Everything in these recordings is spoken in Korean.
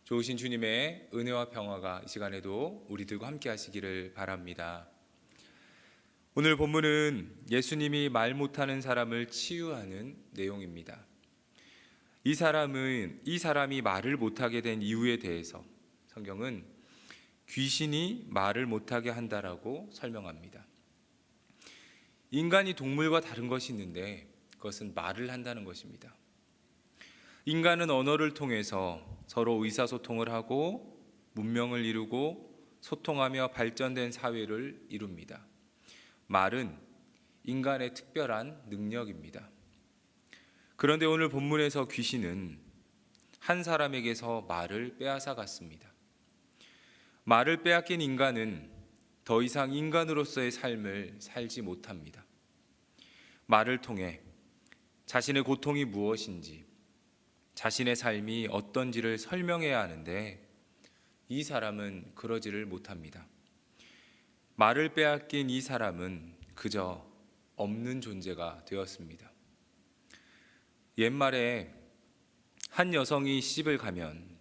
좋으신 주님의 은혜와 평화가 이 시간에도 우리들과 함께 하시기를 바랍니다. 오늘 본문은 예수님이 말 못하는 사람을 치유하는 내용입니다. 이 사람이 말을 못하게 된 이유에 대해서 성경은 귀신이 말을 못하게 한다라고 설명합니다. 인간이 동물과 다른 것이 있는데 그것은 말을 한다는 것입니다. 인간은 언어를 통해서 서로 의사소통을 하고 문명을 이루고 소통하며 발전된 사회를 이룹니다. 말은 인간의 특별한 능력입니다. 그런데 오늘 본문에서 귀신은 한 사람에게서 말을 빼앗아 갔습니다. 말을 빼앗긴 인간은 더 이상 인간으로서의 삶을 살지 못합니다. 말을 통해 자신의 고통이 무엇인지, 자신의 삶이 어떤지를 설명해야 하는데 이 사람은 그러지를 못합니다. 말을 빼앗긴 이 사람은 그저 없는 존재가 되었습니다. 옛말에 한 여성이 시집을 가면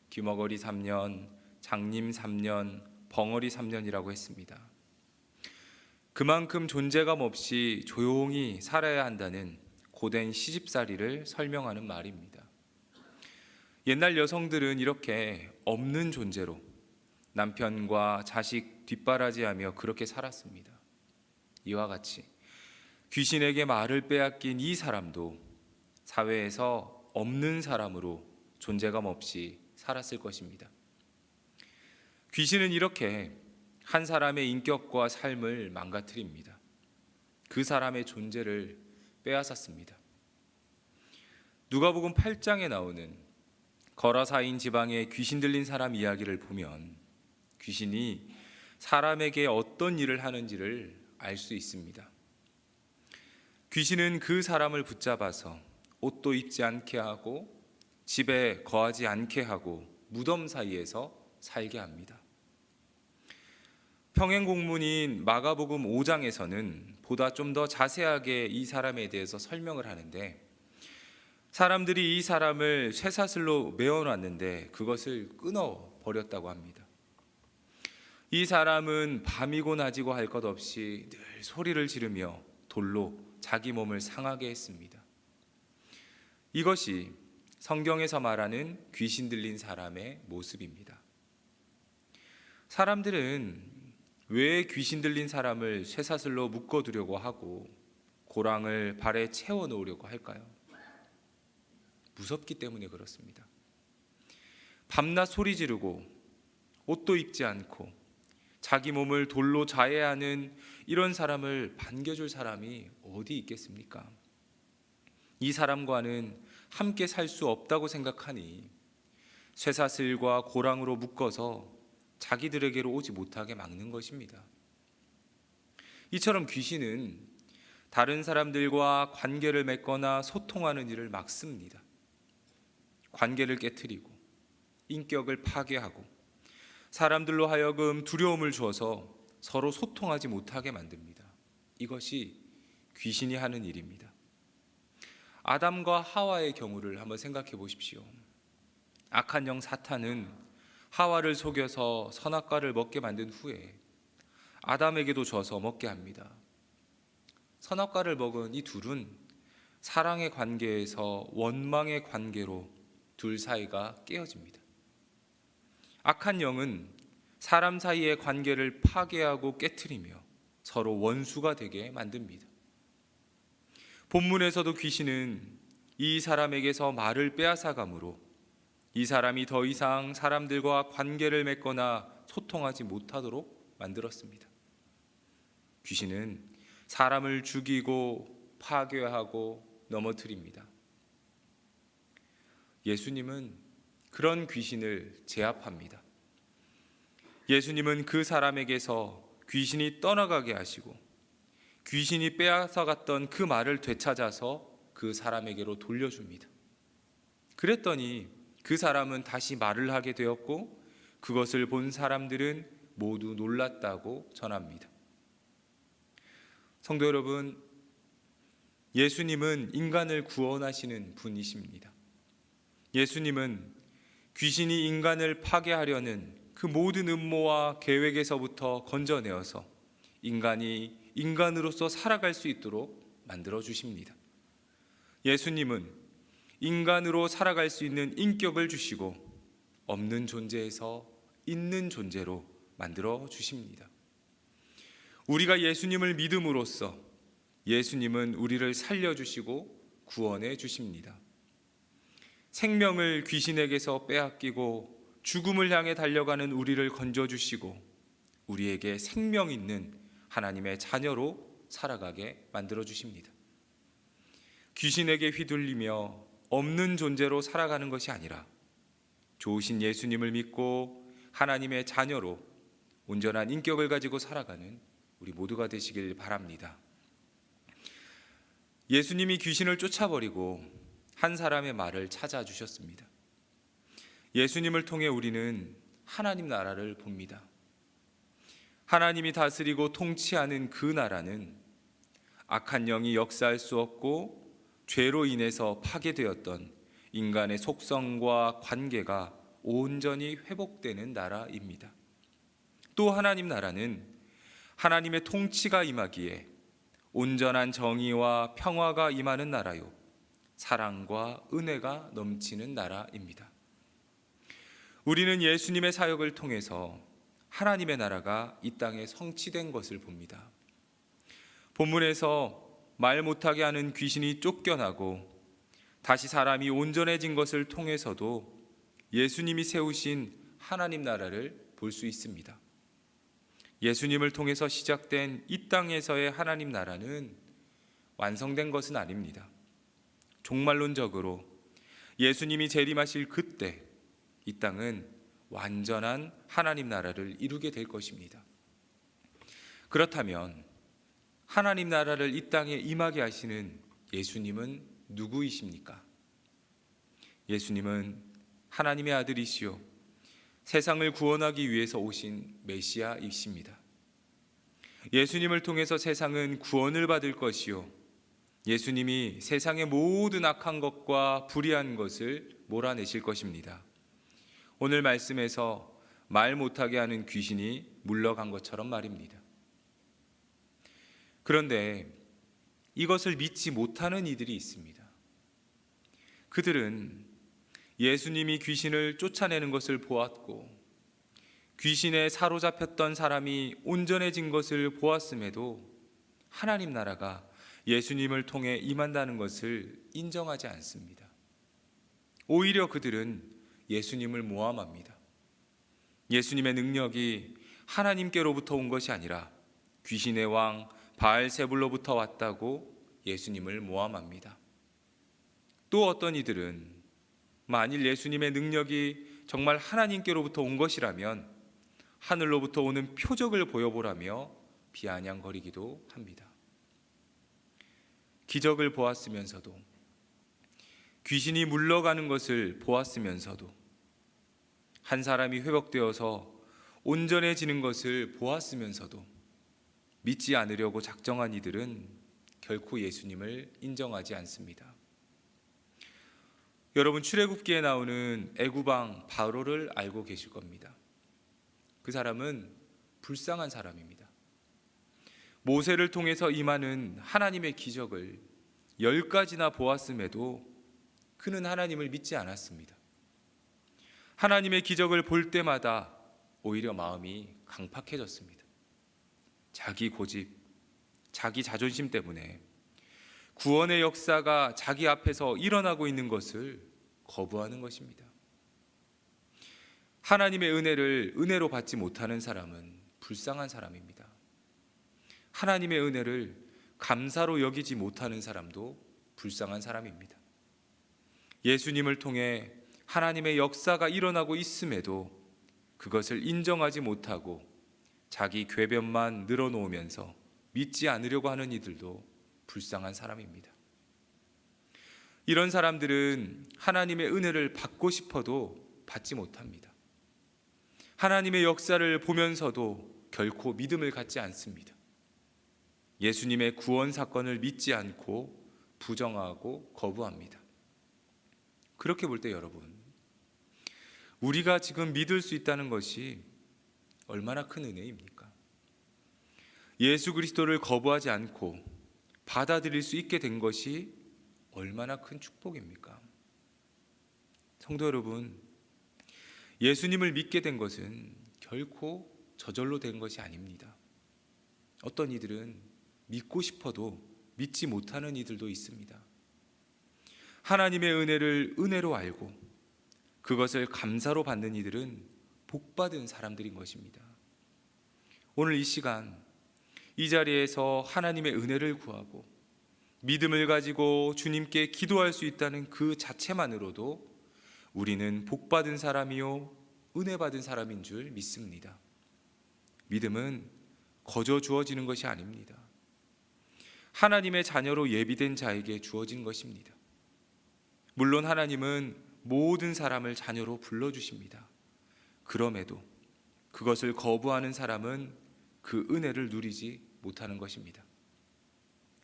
귀머거리 3년, 장님 3년, 벙어리 3년이라고 했습니다. 그만큼 존재감 없이 조용히 살아야 한다는 고된 시집살이를 설명하는 말입니다. 옛날 여성들은 이렇게 없는 존재로 남편과 자식 뒷바라지하며 그렇게 살았습니다. 이와 같이 귀신에게 말을 빼앗긴 이 사람도 사회에서 없는 사람으로 존재감 없이 살았을 것입니다. 귀신은 이렇게 한 사람의 인격과 삶을 망가뜨립니다. 그 사람의 존재를 빼앗았습니다. 누가복음 8장에 나오는 거라사인 지방에 귀신 들린 사람 이야기를 보면 귀신이 사람에게 어떤 일을 하는지를 알 수 있습니다. 귀신은 그 사람을 붙잡아서 옷도 입지 않게 하고 집에 거하지 않게 하고 무덤 사이에서 살게 합니다. 평행공문인 마가복음 5장에서는 보다 좀 더 자세하게 이 사람에 대해서 설명을 하는데 사람들이 이 사람을 쇠사슬로 메어놨는데 그것을 끊어버렸다고 합니다. 이 사람은 밤이고 낮이고 할 것 없이 늘 소리를 지르며 돌로 자기 몸을 상하게 했습니다. 이것이 성경에서 말하는 귀신 들린 사람의 모습입니다. 사람들은 왜 귀신 들린 사람을 쇠사슬로 묶어두려고 하고 고랑을 발에 채워 놓으려고 할까요? 무섭기 때문에 그렇습니다. 밤낮 소리 지르고 옷도 입지 않고 자기 몸을 돌로 자해하는 이런 사람을 반겨줄 사람이 어디 있겠습니까? 이 사람과는 함께 살 수 없다고 생각하니 쇠사슬과 고랑으로 묶어서 자기들에게로 오지 못하게 막는 것입니다. 이처럼 귀신은 다른 사람들과 관계를 맺거나 소통하는 일을 막습니다. 관계를 깨트리고 인격을 파괴하고 사람들로 하여금 두려움을 주어서 서로 소통하지 못하게 만듭니다. 이것이 귀신이 하는 일입니다. 아담과 하와의 경우를 한번 생각해 보십시오. 악한 영 사탄은 하와를 속여서 선악과를 먹게 만든 후에 아담에게도 줘서 먹게 합니다. 선악과를 먹은 이 둘은 사랑의 관계에서 원망의 관계로 둘 사이가 깨어집니다. 악한 영은 사람 사이의 관계를 파괴하고 깨트리며 서로 원수가 되게 만듭니다. 본문에서도 귀신은 이 사람에게서 말을 빼앗아가므로 이 사람이 더 이상 사람들과 관계를 맺거나 소통하지 못하도록 만들었습니다. 귀신은 사람을 죽이고 파괴하고 넘어뜨립니다. 예수님은 그런 귀신을 제압합니다. 예수님은 그 사람에게서 귀신이 떠나가게 하시고 귀신이 빼앗아갔던 그 말을 되찾아서 그 사람에게로 돌려줍니다. 그랬더니 그 사람은 다시 말을 하게 되었고 그것을 본 사람들은 모두 놀랐다고 전합니다. 성도 여러분, 예수님은 인간을 구원하시는 분이십니다. 예수님은 귀신이 인간을 파괴하려는 그 모든 음모와 계획에서부터 건져내어서 인간이 인간으로서 살아갈 수 있도록 만들어 주십니다. 예수님은 인간으로 살아갈 수 있는 인격을 주시고 없는 존재에서 있는 존재로 만들어 주십니다. 우리가 예수님을 믿음으로써 예수님은 우리를 살려주시고 구원해 주십니다. 생명을 귀신에게서 빼앗기고 죽음을 향해 달려가는 우리를 건져주시고 우리에게 생명 있는 하나님의 자녀로 살아가게 만들어 주십니다. 귀신에게 휘둘리며 없는 존재로 살아가는 것이 아니라 좋으신 예수님을 믿고 하나님의 자녀로 온전한 인격을 가지고 살아가는 우리 모두가 되시길 바랍니다. 예수님이 귀신을 쫓아버리고 한 사람의 말을 찾아주셨습니다. 예수님을 통해 우리는 하나님 나라를 봅니다. 하나님이 다스리고 통치하는 그 나라는 악한 영이 역사할 수 없고 죄로 인해서 파괴되었던 인간의 속성과 관계가 온전히 회복되는 나라입니다. 또 하나님 나라는 하나님의 통치가 임하기에 온전한 정의와 평화가 임하는 나라요, 사랑과 은혜가 넘치는 나라입니다. 우리는 예수님의 사역을 통해서 하나님의 나라가 이 땅에 성취된 것을 봅니다. 본문에서 말 못하게 하는 귀신이 쫓겨나고 다시 사람이 온전해진 것을 통해서도 예수님이 세우신 하나님 나라를 볼 수 있습니다. 예수님을 통해서 시작된 이 땅에서의 하나님 나라는 완성된 것은 아닙니다. 종말론적으로 예수님이 재림하실 그때 이 땅은 완전한 하나님 나라를 이루게 될 것입니다. 그렇다면 하나님 나라를 이 땅에 임하게 하시는 예수님은 누구이십니까? 예수님은 하나님의 아들이시요 세상을 구원하기 위해서 오신 메시아이십니다. 예수님을 통해서 세상은 구원을 받을 것이요 예수님이 세상의 모든 악한 것과 불의한 것을 몰아내실 것입니다. 오늘 말씀에서 말 못하게 하는 귀신이 물러간 것처럼 말입니다. 그런데 이것을 믿지 못하는 이들이 있습니다. 그들은 예수님이 귀신을 쫓아내는 것을 보았고 귀신에 사로잡혔던 사람이 온전해진 것을 보았음에도 하나님 나라가 예수님을 통해 임한다는 것을 인정하지 않습니다. 오히려 그들은 예수님을 모함합니다. 예수님의 능력이 하나님께로부터 온 것이 아니라 귀신의 왕 바알세불로부터 왔다고 예수님을 모함합니다. 또 어떤 이들은 만일 예수님의 능력이 정말 하나님께로부터 온 것이라면 하늘로부터 오는 표적을 보여보라며 비아냥거리기도 합니다. 기적을 보았으면서도 귀신이 물러가는 것을 보았으면서도 한 사람이 회복되어서 온전해지는 것을 보았으면서도 믿지 않으려고 작정한 이들은 결코 예수님을 인정하지 않습니다. 여러분, 출애굽기에 나오는 애굽왕 바로를 알고 계실 겁니다. 그 사람은 불쌍한 사람입니다. 모세를 통해서 임하는 하나님의 기적을 10가지나 보았음에도 그는 하나님을 믿지 않았습니다. 하나님의 기적을 볼 때마다 오히려 마음이 강팍해졌습니다. 자기 고집, 자기 자존심 때문에 구원의 역사가 자기 앞에서 일어나고 있는 것을 거부하는 것입니다. 하나님의 은혜를 은혜로 받지 못하는 사람은 불쌍한 사람입니다. 하나님의 은혜를 감사로 여기지 못하는 사람도 불쌍한 사람입니다. 예수님을 통해 하나님의 역사가 일어나고 있음에도 그것을 인정하지 못하고 자기 궤변만 늘어놓으면서 믿지 않으려고 하는 이들도 불쌍한 사람입니다. 이런 사람들은 하나님의 은혜를 받고 싶어도 받지 못합니다. 하나님의 역사를 보면서도 결코 믿음을 갖지 않습니다. 예수님의 구원 사건을 믿지 않고 부정하고 거부합니다. 그렇게 볼 때 여러분, 우리가 지금 믿을 수 있다는 것이 얼마나 큰 은혜입니까? 예수 그리스도를 거부하지 않고 받아들일 수 있게 된 것이 얼마나 큰 축복입니까? 성도 여러분, 예수님을 믿게 된 것은 결코 저절로 된 것이 아닙니다. 어떤 이들은 믿고 싶어도 믿지 못하는 이들도 있습니다. 하나님의 은혜를 은혜로 알고 그것을 감사로 받는 이들은 복받은 사람들인 것입니다. 오늘 이 시간 이 자리에서 하나님의 은혜를 구하고 믿음을 가지고 주님께 기도할 수 있다는 그 자체만으로도 우리는 복받은 사람이요 은혜 받은 사람인 줄 믿습니다. 믿음은 거저 주어지는 것이 아닙니다. 하나님의 자녀로 예비된 자에게 주어진 것입니다. 물론 하나님은 모든 사람을 자녀로 불러주십니다. 그럼에도 그것을 거부하는 사람은 그 은혜를 누리지 못하는 것입니다.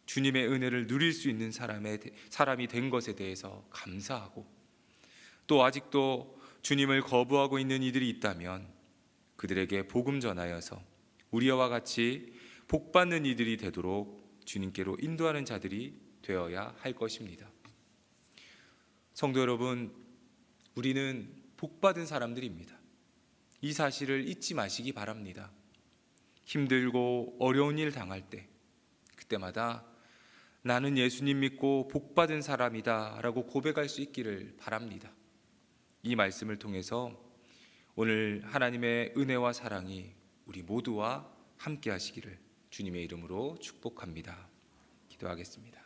주님의 은혜를 누릴 수 있는 사람이 된 것에 대해서 감사하고, 또 아직도 주님을 거부하고 있는 이들이 있다면 그들에게 복음 전하여서 우리와 같이 복받는 이들이 되도록 주님께로 인도하는 자들이 되어야 할 것입니다. 성도 여러분, 우리는 복받은 사람들입니다. 이 사실을 잊지 마시기 바랍니다. 힘들고 어려운 일 당할 때, 그때마다 나는 예수님 믿고 복받은 사람이다 라고 고백할 수 있기를 바랍니다. 이 말씀을 통해서 오늘 하나님의 은혜와 사랑이 우리 모두와 함께 하시기를 주님의 이름으로 축복합니다. 기도하겠습니다.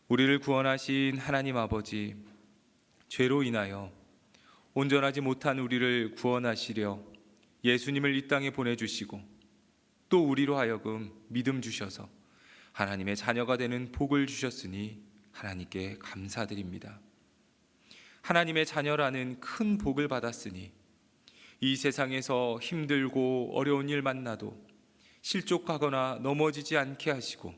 우리를 구원하신 하나님 아버지, 죄로 인하여 온전하지 못한 우리를 구원하시려 예수님을 이 땅에 보내주시고, 또 우리로 하여금 믿음 주셔서 하나님의 자녀가 되는 복을 주셨으니 하나님께 감사드립니다. 하나님의 자녀라는 큰 복을 받았으니 이 세상에서 힘들고 어려운 일 만나도 실족하거나 넘어지지 않게 하시고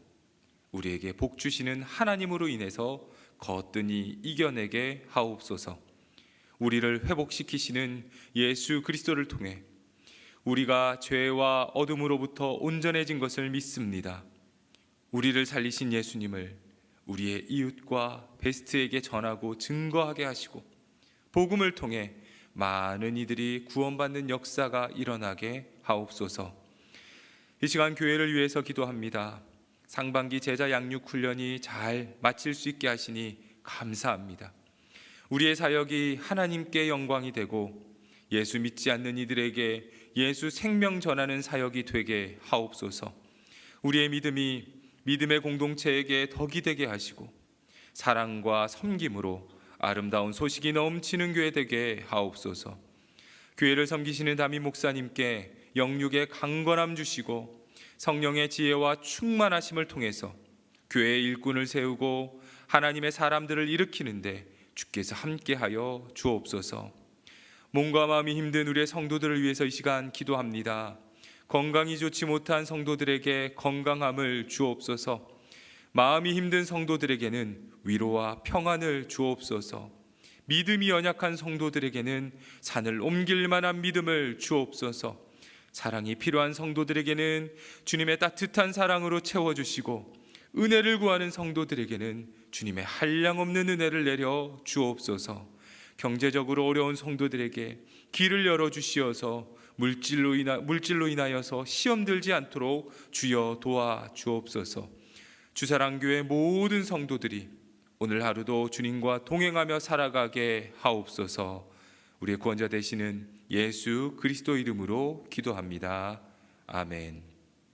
우리에게 복 주시는 하나님으로 인해서 거뜬히 이겨내게 하옵소서. 우리를 회복시키시는 예수 그리스도를 통해 우리가 죄와 어둠으로부터 온전해진 것을 믿습니다. 우리를 살리신 예수님을 우리의 이웃과 베스트에게 전하고 증거하게 하시고 복음을 통해 많은 이들이 구원받는 역사가 일어나게 하옵소서. 이 시간 교회를 위해서 기도합니다. 상반기 제자 양육 훈련이 잘 마칠 수 있게 하시니 감사합니다. 우리의 사역이 하나님께 영광이 되고 예수 믿지 않는 이들에게 예수 생명 전하는 사역이 되게 하옵소서. 우리의 믿음이 믿음의 공동체에게 덕이 되게 하시고 사랑과 섬김으로 아름다운 소식이 넘치는 교회 되게 하옵소서. 교회를 섬기시는 담임 목사님께 영육의 강건함 주시고 성령의 지혜와 충만하심을 통해서 교회의 일꾼을 세우고 하나님의 사람들을 일으키는데 주께서 함께하여 주옵소서. 몸과 마음이 힘든 우리의 성도들을 위해서 이 시간 기도합니다. 건강이 좋지 못한 성도들에게 건강함을 주옵소서. 마음이 힘든 성도들에게는 위로와 평안을 주옵소서. 믿음이 연약한 성도들에게는 산을 옮길 만한 믿음을 주옵소서. 사랑이 필요한 성도들에게는 주님의 따뜻한 사랑으로 채워주시고 은혜를 구하는 성도들에게는 주님의 한량없는 은혜를 내려 주옵소서. 경제적으로 어려운 성도들에게 길을 열어주시어서 물질로 인하여서 시험 들지 않도록 주여 도와 주옵소서. 주사랑교회 모든 성도들이 오늘 하루도 주님과 동행하며 살아가게 하옵소서. 우리의 구원자 되시는 예수 그리스도 이름으로 기도합니다. 아멘.